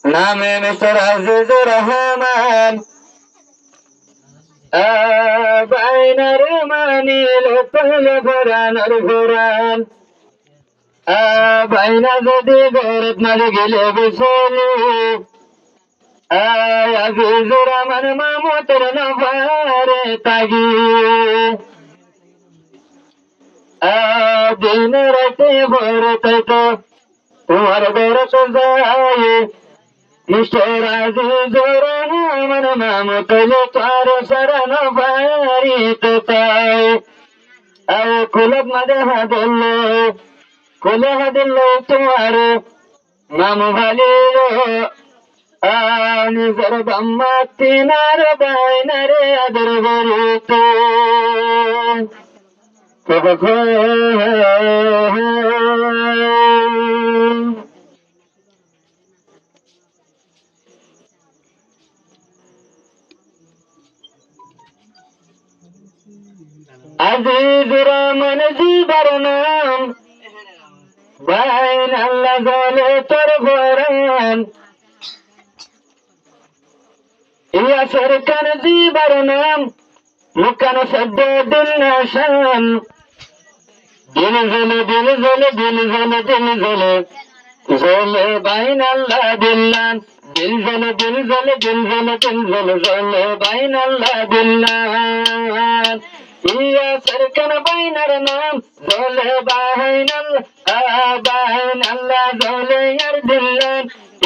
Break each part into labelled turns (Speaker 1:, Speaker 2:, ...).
Speaker 1: নামে মিস্টার আজিজুর রহমান বাইনার মানিল তৈল ভরানোর ভরান বাইনা যদি গরত মাঝে গেলে বিছলি আজিজুর রহমান মামতের নভারে তাগি দিন রাতে ভরে তো তোমার গরত যায় মিস্টার আজিজুর রহমান মামতের তার সরণ বাড়িতে তাই কুলক মাঝে হাদিল কুলে হাদিল তোমার মামু ভালি নিজের বাম্মা তিনার বাইনারে আদর বলিতে আজিজুর রহমান জিবার নাম বাইন আল্লাহ জলে তোর ভরান ইয়া সরকার জিবার নাম মুখান সদ্য দিল নাশান দিল জলে দিল জলে দিল জলে দিল জলে জলে বাইন আল্লাহ দিল্লান দিল জলে দিল জলে দিল জলে দিল জলে জলে বাইন আল্লাহ দিল্লান ইয়া সরকার বাইনার নাম জলে বাইন আল্লাহ জলে ইয়ার দিল্লান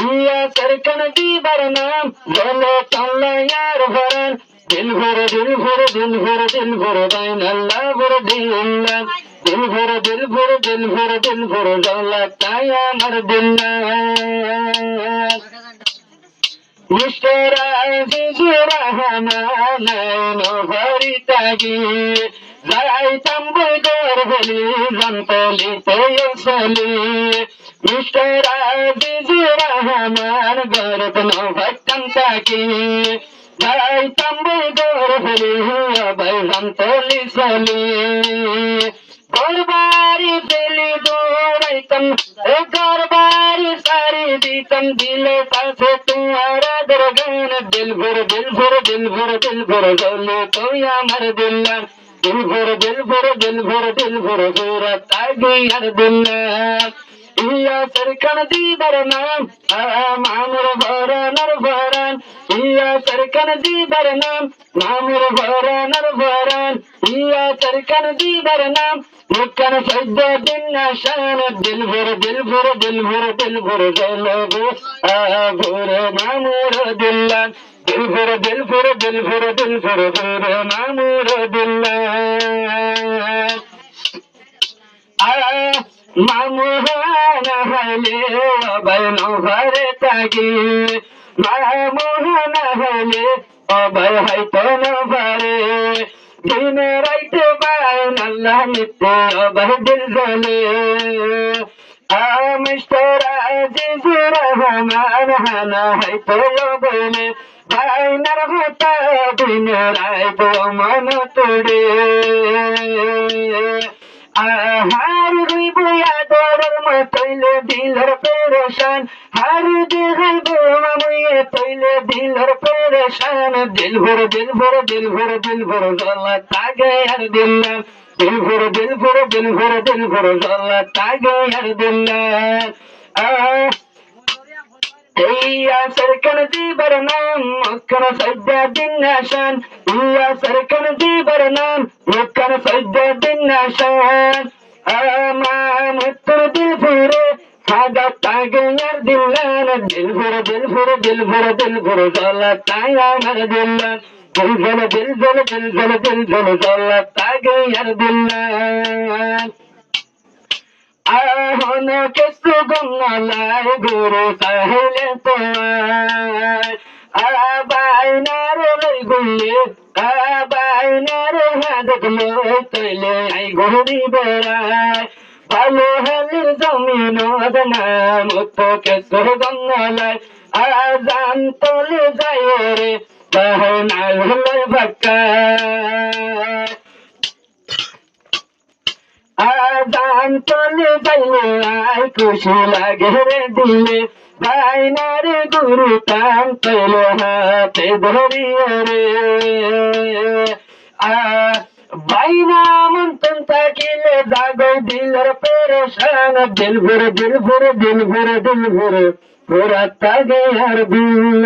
Speaker 1: ইয়া সরকার দিবার নাম জলে চল্লা ইয়ার ভরান দিল ভরে দিল ভরে দিল ভরে দিল ভরে বাইন আল্লাহ ভরে দিল্লান দিল ভরে দিল ভরে দিল ভরে দিল ভরে জল্লা তাই আমার দিল্লান মিস্টার আজিজুর রহমান ভরি তাগি যাইতাম বৈদর বলি জন্তলিতে চলি মিস্টার আজিজুর রহমান গরত নভাইতাম তাগি যাইতাম বৈদর বলি ভাই জন্তলি চলি ঘরবাড়ি ফেলি দৌড়াইতাম ঘরবাড়ি সারি দিতাম দিলে পাশে তোমার আদর গান দিল ভরে দিল ভরে দিল ভরে দিল ভরে জলে তুই আমার দিল্লান দিল ভরে দিল ভরে দিল ভরে দিল ভরে জোরা তাগি আর দিল্লান ইয়া সরকার দিবার নাম মামুর ভরানোর ভরান ইয়া সরকার দিবার নাম মামুর ভরানোর ভরান ইয়া সরকার দিবার নাম মুখান সদ্য দিন নাশান দিল ভরে দিল ভরে দিল ভরে দিল ভরে জলে ভরে মামুর দিল্লান দিল ভরে দিল ভরে দিল ভরে দিল ভরে ভরে মামুর দিল্লান মামুহান হলে বাইন ঘরে তাগি মামুহান হলে অবাই হয়তো নভারে দিন রাইতে বাইন আল্লাহ নিতে অবাই দিল জলে মিস্টার আজিজুর রহমান হানা হয়তো বলে বাইনার হতা দিন রাইতে মন তোড়ে হার রইব আদরের মতইলে দিলর পেরেশান হার দেখাইব মামুয়ে তৈলে দিলর পেরেশান দিল ভরে দিল ভরে দিল ভরে দিল ভরে জল্লা তাগে আর দিল্লান দিল ভরে দিল ভরে দিল ভরে দিল ভরে জল্লা তাগে আর দিল্লান ইয়া সরকার দিবার নাম মুখান সদ্য দিন নাশান ইয়া সরকার দিবার নাম মুখান সদ্য দিন নাশান মামুত্তর দিল ভরে সাদা তাগে আর দিল্লান দিল ভরে দিল ভরে দিল ভরে দিল ভরে জল্লা তাই আমার দিল্লান দিল জলে দিল জলে দিল জলে দিল জলে জল্লা তাগে আর দিল্লান আহন কিছু গঙ্গালার গুরু সাহেলে তোমার বাইনার লই গুলি বাইনার হাদক লই তৈলে আই গহরি বেড়ায় ভালো হালির জমিন নাম তো কিছু গঙ্গালায় আজান তলে যায় রে বাহনাল হলে বাক্কা আজান তলে যাইলে আই খুশি লাগে রে দিলে বাইনার গুরু কাম পেল হাতে ধরিয়া রে বাইনা মন্তন থাকিলে জাগো দিলর পেরেশান দিল ভরে দিল ভরে দিল ভরে দিল ভরে ওরা তাগে আর দিল